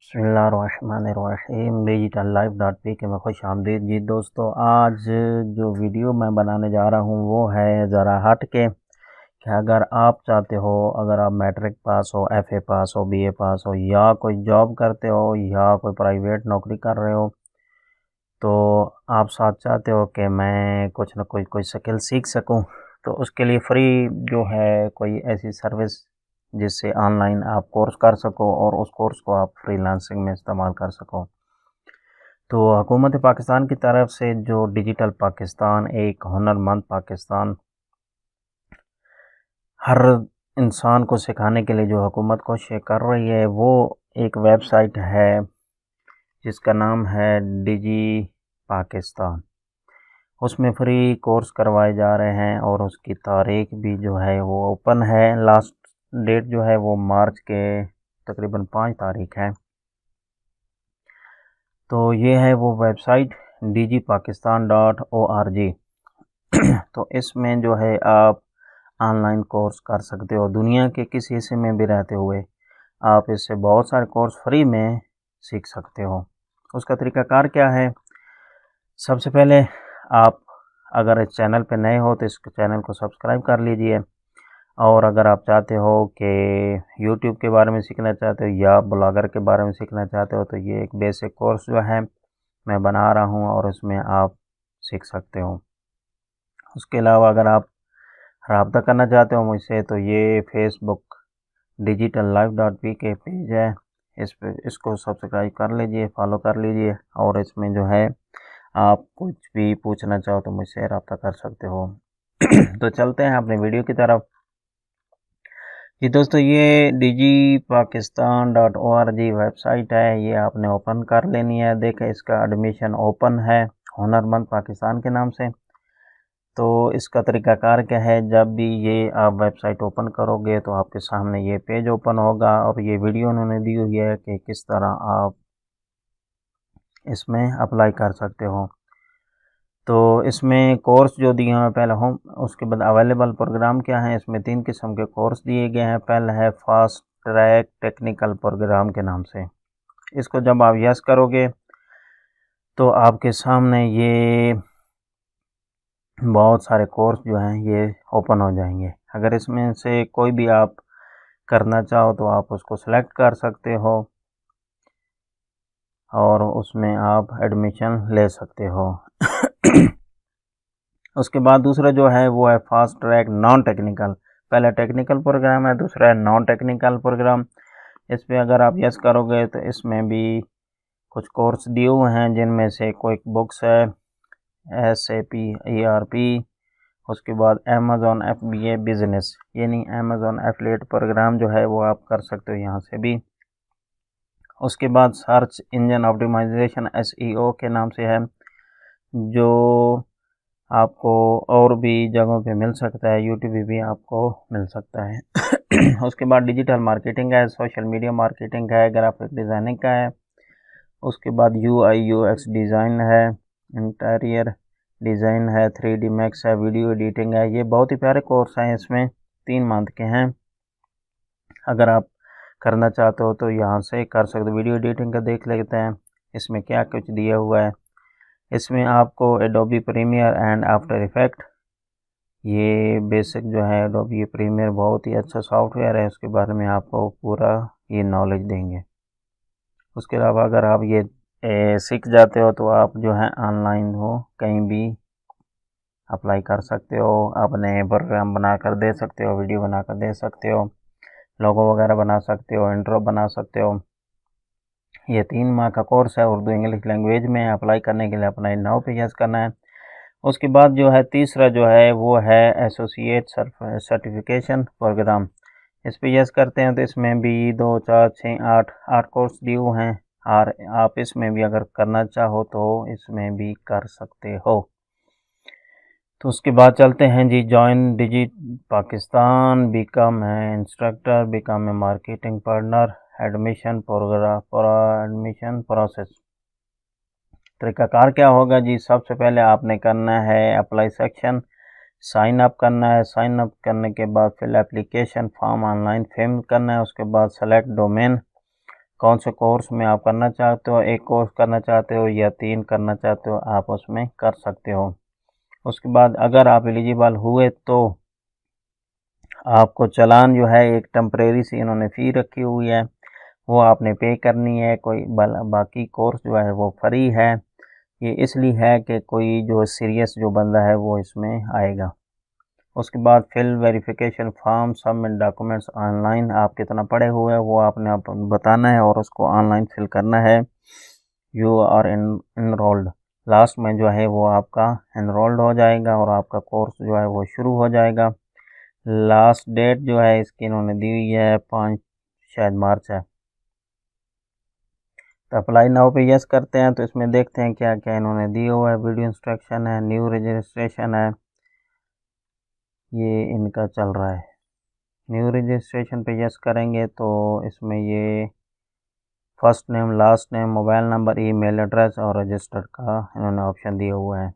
बिस्मिल्लाहिर्रहमानिर्रहीम digitallife.p के में खुश आमदीद जी दोस्तों। आज जो वीडियो मैं बनाने जा रहा हूँ वो है ज़रा हट के कि अगर आप चाहते हो, अगर आप मैट्रिक पास हो, एफए पास हो, बीए पास हो या कोई जॉब करते हो या कोई प्राइवेट नौकरी कर रहे हो, तो आप साथ चाहते हो कि मैं कुछ ना कोई स्किल सीख सकूं, तो उसके लिए फ्री जो है कोई ऐसी सर्विस जिससे ऑनलाइन आप कोर्स कर सको और उस कोर्स को आप फ्रीलांसिंग में इस्तेमाल कर सको। तो हुकूमत पाकिस्तान की तरफ से जो डिजिटल पाकिस्तान, एक हुनरमंद पाकिस्तान, हर इंसान को सिखाने के लिए जो हुकूमत कोशिश कर रही है, वो एक वेबसाइट है जिसका नाम है डिजी पाकिस्तान। उसमें फ्री कोर्स करवाए जा रहे हैं और उसकी तारीख भी जो है वो ओपन है। लास्ट डेट जो है वो मार्च के तकरीबन 5 तारीख है। तो ये है वो वेबसाइट digipakistan.org। तो इसमें जो है आप ऑनलाइन कोर्स कर सकते हो, दुनिया के किसी हिस्से में भी रहते हुए आप इससे बहुत सारे कोर्स फ्री में सीख सकते हो। उसका तरीकाकार क्या है? सबसे पहले आप अगर इस चैनल पे नए हो तो इस चैनल को सब्सक्राइब कर लीजिए, और अगर आप चाहते हो कि यूट्यूब के बारे में सीखना चाहते हो या ब्लॉगर के बारे में सीखना चाहते हो, तो ये एक बेसिक कोर्स जो है मैं बना रहा हूँ और उसमें आप सीख सकते हो। उसके अलावा अगर आप रब्ता करना चाहते हो मुझसे, तो ये फेसबुक digitallife.p के पेज है, इसको सब्सक्राइब कर लीजिए, फॉलो कर लीजिए, और इसमें जो है आप कुछ भी पूछना चाहो तो मुझसे रब्ता कर सकते हो। तो चलते हैं अपनी वीडियो की तरफ। जी दोस्तों, ये digipakistan.org वेबसाइट है, ये आपने ओपन कर लेनी है। देखें, इसका एडमिशन ओपन है हुनरमंद पाकिस्तान के नाम से। तो इसका तरीकाकार क्या है? जब भी ये आप वेबसाइट ओपन करोगे तो आपके सामने ये पेज ओपन होगा, और ये वीडियो उन्होंने दी हुई है कि किस तरह आप इसमें अप्लाई कर सकते हो। तो इसमें कोर्स जो दिए हैं पहले होम, उसके बाद अवेलेबल प्रोग्राम क्या है, इसमें 3 किस्म के कोर्स दिए गए हैं। पहला है फास्ट ट्रैक टेक्निकल प्रोग्राम के नाम से। इसको जब आप यस करोगे तो आपके सामने ये बहुत सारे कोर्स जो हैं ये ओपन हो जाएंगे। अगर इसमें से कोई भी आप करना चाहो तो आप उसको सेलेक्ट कर सकते हो और उसमें आप एडमिशन ले सकते हो। उसके बाद दूसरा जो है वो है फास्ट ट्रैक नॉन टेक्निकल। पहला टेक्निकल प्रोग्राम है, दूसरा है नॉन टेक्निकल प्रोग्राम। इस पर अगर आप यस करोगे तो इसमें भी कुछ कोर्स दिए हुए हैं, जिनमें से क्विक बुक्स है, SAP ERP, उसके बाद अमेज़ॉन FBA बिजनेस, यानी अमेज़ॉन एफिलिएट प्रोग्राम जो है वो आप कर सकते हो यहाँ से भी। उसके बाद सर्च इंजन ऑप्टिमाइजेशन SEO के नाम से है, जो आपको और भी जगहों पे मिल सकता है, यूट्यूब पे भी आपको मिल सकता है। उसके बाद डिजिटल मार्केटिंग है, सोशल मीडिया मार्केटिंग है, ग्राफिक डिज़ाइनिंग का है। उसके बाद UI UX डिज़ाइन है, इंटीरियर डिज़ाइन है, 3D मैक्स है, वीडियो एडिटिंग है। ये बहुत ही प्यारे कोर्स हैं, इसमें 3 मंथ के हैं। अगर आप करना चाहते हो तो यहाँ से कर सकते हो। वीडियो एडिटिंग का देख लेते हैं इसमें क्या कुछ दिया हुआ है। इसमें आपको Adobe Premiere and After Effect, ये बेसिक जो है एडोबी प्रीमियर बहुत ही अच्छा सॉफ्टवेयर है, उसके बारे में आपको पूरा ये नॉलेज देंगे। उसके अलावा अगर आप ये सीख जाते हो तो आप जो है ऑनलाइन हो कहीं भी अप्लाई कर सकते हो, अपने प्रोग्राम बनाकर दे सकते हो, वीडियो बनाकर दे सकते हो, लोगो वगैरह बना सकते हो, इंट्रो बना सकते हो। ये 3 माह का कोर्स है, उर्दू इंग्लिश लैंग्वेज में। अप्लाई करने के लिए अपना नाउ पे यस करना है। उसके बाद जो है तीसरा जो है वो है एसोसिएट सर्टिफिकेशन प्रोग्राम। इस पे यस करते हैं तो इसमें भी 2 4 6 8 कोर्स दिए हुए हैं, और आप इसमें भी अगर करना चाहो तो इसमें भी कर सकते हो। तो उसके बाद चलते हैं जी, जॉइन डिजिट पाकिस्तान, बिकम है इंस्ट्रक्टर, बिकम है marketing partner, admission programme, admission process. तरीकाकार क्या होगा जी? सबसे पहले आपने करना है अप्लाई सेक्शन, साइन अप करना है। साइन अप करने के बाद फिर एप्लीकेशन फॉर्म ऑनलाइन फिल करना है। उसके बाद सेलेक्ट डोमेन, कौन से कोर्स में आप करना चाहते हो, एक कोर्स करना चाहते हो या 3 करना चाहते हो, आप उसमें कर सकते हो। उसके बाद अगर आप एलिजिबल हुए तो आपको चालान जो है एक टेम्परेरी सी इन्होंने फ़ी रखी हुई है, वो आपने पे करनी है। कोई बाकी कोर्स जो है वो फ्री है। ये इसलिए है कि कोई जो सीरियस जो बंदा है वो इसमें आएगा। उसके बाद fill verification form, submit documents online. आप कितना पढ़े हुए हैं वो आपने आप बताना है और उसको ऑनलाइन फिल करना है। यू आर इनरोल्ड, लास्ट में जो है वो आपका एनरोल्ड हो जाएगा और आपका कोर्स जो है वो शुरू हो जाएगा। लास्ट डेट जो है इसकी इन्होंने दी हुई है 5 शायद मार्च है। तो अप्लाई नाउ पे यस करते हैं। तो इसमें देखते हैं क्या क्या इन्होंने दिया हुआ है। वीडियो इंस्ट्रक्शन है, न्यू रजिस्ट्रेशन है, ये इनका चल रहा है। न्यू रजिस्ट्रेशन पे यस करेंगे तो इसमें ये first name, last name, mobile number, email address और रजिस्टर्ड का इन्होंने ऑप्शन दिया हुआ है।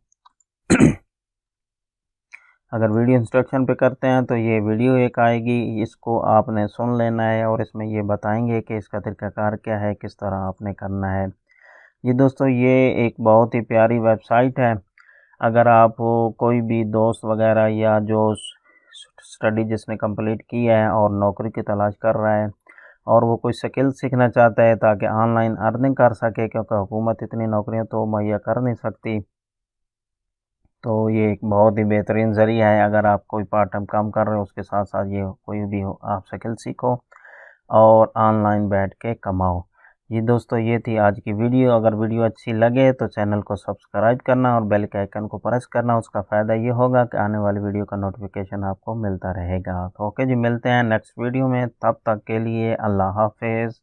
अगर वीडियो इंस्ट्रक्शन पे करते हैं तो ये वीडियो एक आएगी, इसको आपने सुन लेना है और इसमें ये बताएंगे कि इसका तरीक़ाकार क्या है, किस तरह आपने करना है। जी दोस्तों, ये एक बहुत ही प्यारी वेबसाइट है। अगर आप कोई भी दोस्त वगैरह या जो स्टडी जिसने कंप्लीट की है और नौकरी की तलाश कर रहा है और वो कोई स्किल सीखना चाहता है ताकि ऑनलाइन अर्निंग कर सके, क्योंकि हुकूमत इतनी नौकरियां तो मुहैया कर नहीं सकती, तो ये एक बहुत ही बेहतरीन ज़रिया है। अगर आप कोई पार्ट टाइम काम कर रहे हो उसके साथ साथ ये कोई भी हो आप स्किल सीखो और ऑनलाइन बैठ के कमाओ। जी दोस्तों, ये थी आज की वीडियो। अगर वीडियो अच्छी लगे तो चैनल को सब्सक्राइब करना और बेल के आइकन को प्रेस करना। उसका फ़ायदा ये होगा कि आने वाली वीडियो का नोटिफिकेशन आपको मिलता रहेगा। तो ओके जी, मिलते हैं नेक्स्ट वीडियो में। तब तक के लिए अल्लाह हाफिज़।